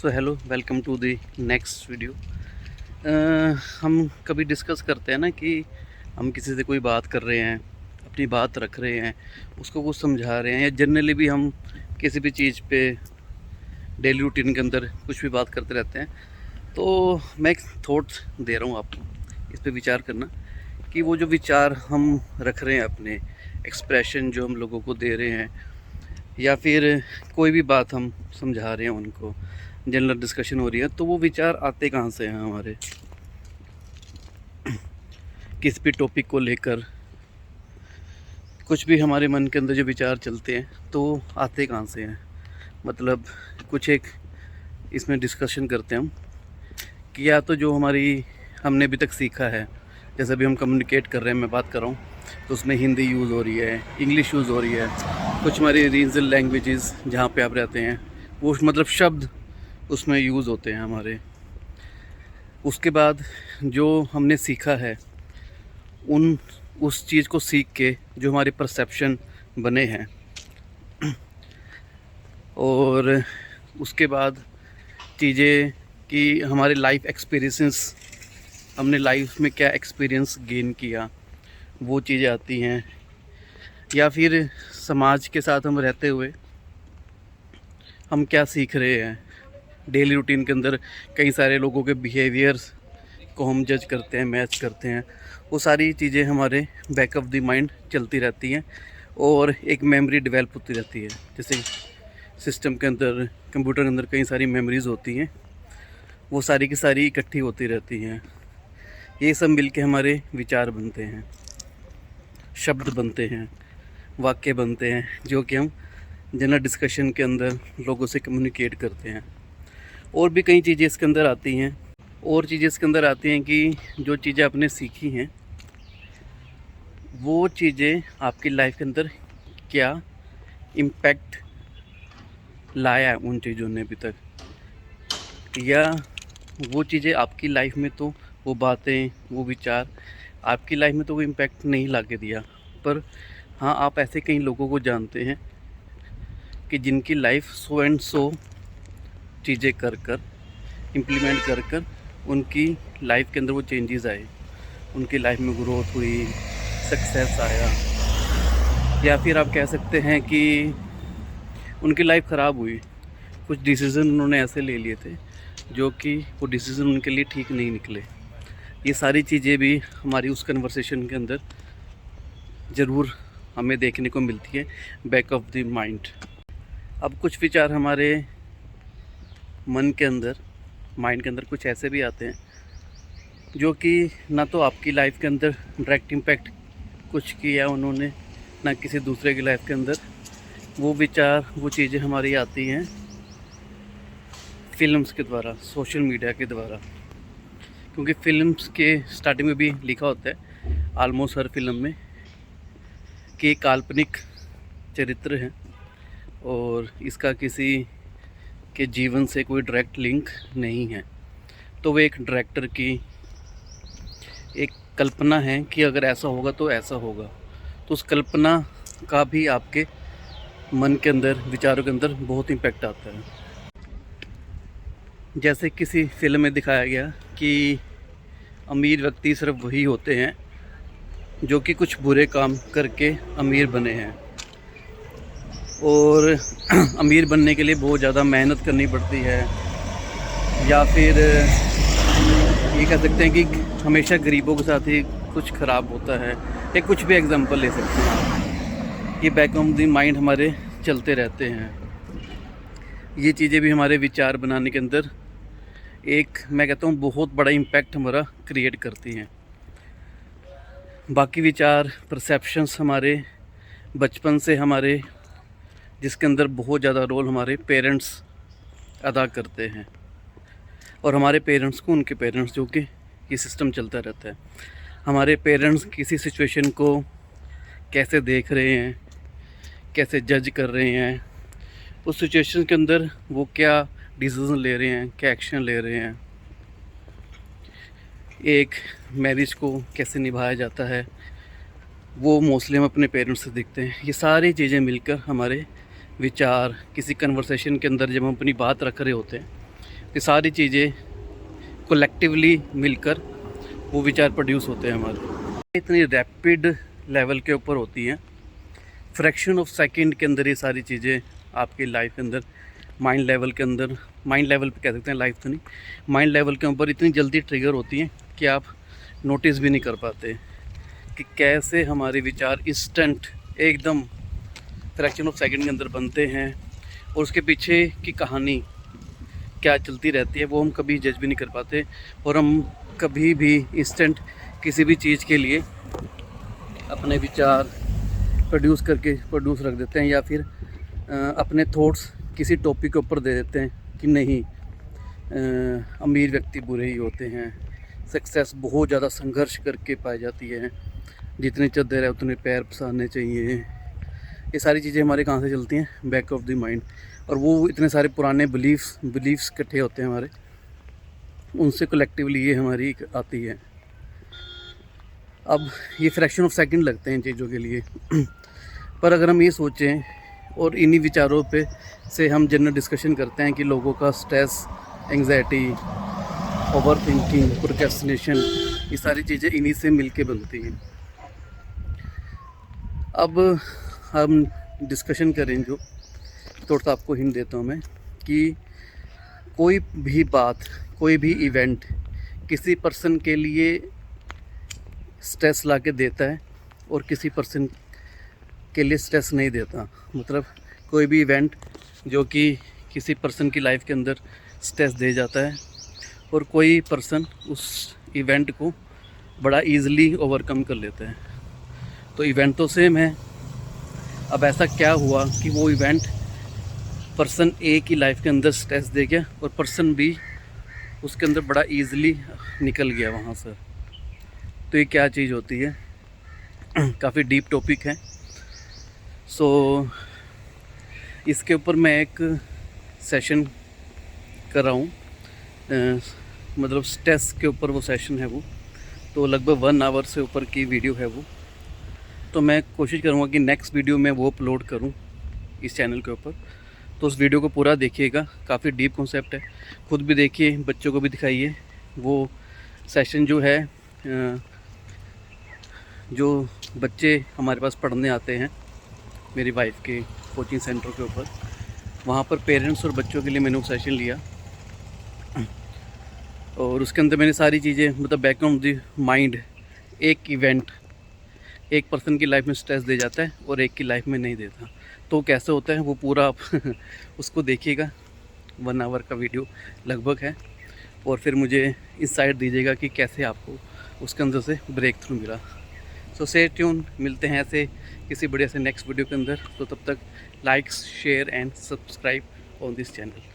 So hello, welcome to the next video. हम कभी discuss करते हैं ना कि हम किसी से कोई बात कर रहे हैं, अपनी बात रख रहे हैं, उसको कुछ समझा रहे हैं, या जनरली भी हम किसी भी चीज़ पे डेली रूटीन के अंदर कुछ भी बात करते रहते हैं। तो मैं एक थॉट दे रहा हूँ आपको, इस पे विचार करना कि वो जो विचार हम रख रहे हैं, अपने एक्सप्रेशन जो हम लोगों को दे रहे हैं, या फिर कोई भी बात हम समझा रहे हैं, उनको जनरल डिस्कशन हो रही है, तो वो विचार आते कहाँ से हैं हमारे, किस भी टॉपिक को लेकर कुछ भी हमारे मन के अंदर जो विचार चलते हैं तो आते कहाँ से हैं। मतलब कुछ एक इसमें डिस्कशन करते हैं हम कि या तो जो हमने अभी तक सीखा है, जैसे अभी हम कम्युनिकेट कर रहे हैं, मैं बात कर रहा हूँ, तो उसमें हिंदी यूज़ हो रही है, इंग्लिश यूज़ हो रही है, कुछ हमारी रीजनल लैंग्वेजेस जहाँ पे आप रहते हैं वो मतलब शब्द उसमें यूज़ होते हैं हमारे। उसके बाद जो हमने सीखा है, उस चीज़ को सीख के जो हमारे परसेप्शन बने हैं, और उसके बाद चीज़ें कि हमारे लाइफ एक्सपीरियंसेस, हमने लाइफ में क्या एक्सपीरियंस गेन किया, वो चीज़ें आती हैं। या फिर समाज के साथ हम रहते हुए हम क्या सीख रहे हैं डेली रूटीन के अंदर। कई सारे लोगों के बिहेवियर्स को हम जज करते हैं, मैच करते हैं, वो सारी चीज़ें हमारे बैक ऑफ द माइंड चलती रहती हैं और एक मेमोरी डेवलप होती रहती है। जैसे सिस्टम के अंदर, कंप्यूटर के अंदर कई सारी मेमोरीज़ होती हैं, वो सारी की सारी इकट्ठी होती रहती हैं। ये सब मिलके हमारे विचार बनते हैं, शब्द बनते हैं, वाक्य बनते हैं, जो कि हम जनरल डिस्कशन के अंदर लोगों से कम्युनिकेट करते हैं। और भी कई चीज़ें इसके अंदर आती हैं, कि जो चीज़ें आपने सीखी हैं वो चीज़ें आपकी लाइफ के अंदर क्या इम्पैक्ट लाया है उन चीज़ों ने अभी तक, या वो चीज़ें आपकी लाइफ में, तो वो बातें, वो विचार आपकी लाइफ में तो वो इम्पैक्ट नहीं ला के दिया, पर हाँ, आप ऐसे कई लोगों को जानते हैं कि जिनकी लाइफ सो एंड सो चीज़ें कर इम्प्लीमेंट कर उनकी लाइफ के अंदर वो चेंजेस आए, उनकी लाइफ में ग्रोथ हुई, सक्सेस आया। या फिर आप कह सकते हैं कि उनकी लाइफ ख़राब हुई, कुछ डिसीज़न उन्होंने ऐसे ले लिए थे जो कि वो डिसीज़न उनके लिए ठीक नहीं निकले। ये सारी चीज़ें भी हमारी उस कन्वर्सेशन के अंदर ज़रूर हमें देखने को मिलती है, बैक ऑफ द माइंड। अब कुछ विचार हमारे माइंड के अंदर कुछ ऐसे भी आते हैं जो कि ना तो आपकी लाइफ के अंदर डायरेक्ट इम्पैक्ट कुछ किया उन्होंने, ना किसी दूसरे की लाइफ के अंदर। वो विचार, वो चीज़ें हमारी आती हैं फिल्म्स के द्वारा, सोशल मीडिया के द्वारा। क्योंकि फिल्म्स के स्टार्टिंग में भी लिखा होता है आलमोस्ट हर फिल्म में कि एक काल्पनिक चरित्र है और इसका किसी के जीवन से कोई डायरेक्ट लिंक नहीं है। तो वो एक डायरेक्टर की एक कल्पना है कि अगर ऐसा होगा तो ऐसा होगा। तो उस कल्पना का भी आपके मन के अंदर, विचारों के अंदर बहुत इम्पैक्ट आता है। जैसे किसी फिल्म में दिखाया गया कि अमीर व्यक्ति सिर्फ वही होते हैं जो कि कुछ बुरे काम करके अमीर बने हैं, और अमीर बनने के लिए बहुत ज़्यादा मेहनत करनी पड़ती है, या फिर ये कह सकते हैं कि हमेशा गरीबों के साथ ही कुछ ख़राब होता है, या कुछ भी एग्जांपल ले सकते हैं। ये बैक ऑफ द माइंड हमारे चलते रहते हैं। ये चीज़ें भी हमारे विचार बनाने के अंदर एक, मैं कहता हूँ, बहुत बड़ा इम्पैक्ट हमारा क्रिएट करती हैं। बाकी विचार, परसेप्शंस हमारे बचपन से हमारे, जिसके अंदर बहुत ज़्यादा रोल हमारे पेरेंट्स अदा करते हैं, और हमारे पेरेंट्स को उनके पेरेंट्स, जो कि ये सिस्टम चलता रहता है। हमारे पेरेंट्स किसी सिचुएशन को कैसे देख रहे हैं, कैसे जज कर रहे हैं, उस सिचुएशन के अंदर वो क्या डिसीज़न ले रहे हैं, क्या एक्शन ले रहे हैं, एक मैरिज को कैसे निभाया जाता है, वो मोस्टली हम अपने पेरेंट्स से देखते हैं। ये सारी चीज़ें मिलकर हमारे विचार, किसी कन्वर्सेशन के अंदर जब हम अपनी बात रख रहे होते हैं ये सारी चीज़ें कलेक्टिवली मिलकर वो विचार प्रोड्यूस होते हैं हमारे। इतनी रैपिड लेवल के ऊपर होती हैं, फ्रैक्शन ऑफ सेकंड के अंदर ये सारी चीज़ें आपकी लाइफ के अंदर, माइंड लेवल के अंदर, माइंड लेवल पे कह सकते हैं, लाइफ तो नहीं, माइंड लेवल के ऊपर इतनी जल्दी ट्रिगर होती हैं कि आप नोटिस भी नहीं कर पाते कि कैसे हमारे विचार इंस्टेंट एकदम फ्रैक्शन ऑफ सेकंड के अंदर बनते हैं, और उसके पीछे की कहानी क्या चलती रहती है वो हम कभी जज भी नहीं कर पाते। और हम कभी भी इंस्टेंट किसी भी चीज़ के लिए अपने विचार प्रोड्यूस रख देते हैं, या फिर अपने थॉट्स किसी टॉपिक के ऊपर दे देते हैं कि नहीं, अमीर व्यक्ति बुरे ही होते हैं, सक्सेस बहुत ज़्यादा संघर्ष करके पाई जाती है, जितने चद्दर है उतने पैर पसारने चाहिए। ये सारी चीज़ें हमारे कहाँ से चलती हैं? Back of the mind. और वो इतने सारे पुराने बिलीफ्स इकट्ठे होते हैं हमारे, उनसे कलेक्टिवली ये हमारी आती है। अब ये फ्रैक्शन ऑफ सेकंड लगते हैं चीज़ों के लिए पर अगर हम ये सोचें और इन्हीं विचारों पे से हम जनरल डिस्कशन करते हैं कि लोगों का stress, anxiety, over thinking, procrastination, ये सारी चीज़ें इन्हीं से मिलके बनती हैं। अब हम डिस्कशन करें, जो थोड़ा सा आपको हिंट देता हूँ मैं, कि कोई भी बात, कोई भी इवेंट किसी पर्सन के लिए स्ट्रेस ला के देता है और किसी पर्सन के लिए स्ट्रेस नहीं देता। मतलब कोई भी इवेंट जो कि किसी पर्सन की लाइफ के अंदर स्ट्रेस दे जाता है, और कोई पर्सन उस इवेंट को बड़ा इजीली ओवरकम कर लेता है। तो इवेंट तो सेम है। अब ऐसा क्या हुआ कि वो इवेंट पर्सन ए की लाइफ के अंदर स्ट्रेस दे गया और पर्सन बी उसके अंदर बड़ा इजीली निकल गया वहाँ से। तो ये क्या चीज़ होती है? काफ़ी डीप टॉपिक है। सो इसके ऊपर मैं एक सेशन कर रहा हूँ, मतलब स्ट्रेस के ऊपर वो सेशन है वो, तो लगभग 1 आवर से ऊपर की वीडियो है वो। तो मैं कोशिश करूँगा कि नेक्स्ट वीडियो में वो अपलोड करूँ इस चैनल के ऊपर। तो उस वीडियो को पूरा देखिएगा, काफ़ी डीप कॉन्सेप्ट है, खुद भी देखिए, बच्चों को भी दिखाइए। वो सेशन जो है, जो बच्चे हमारे पास पढ़ने आते हैं मेरी वाइफ के कोचिंग सेंटर के ऊपर, वहाँ पर पेरेंट्स और बच्चों के लिए मैंने वो सेशन लिया, और उसके अंदर मैंने सारी चीज़ें, मतलब बैकग्राउंड द माइंड, एक इवेंट एक पर्सन की लाइफ में स्ट्रेस दे जाता है और एक की लाइफ में नहीं देता, तो कैसे होता है वो पूरा आप उसको देखिएगा। 1 आवर का वीडियो लगभग है, और फिर मुझे इंसाइट दीजिएगा कि कैसे आपको उसके अंदर से ब्रेक थ्रू मिला। सो स्टे ट्यून, मिलते हैं ऐसे किसी बढ़िया से नेक्स्ट वीडियो के अंदर। तो तब तक like, share and subscribe on this channel.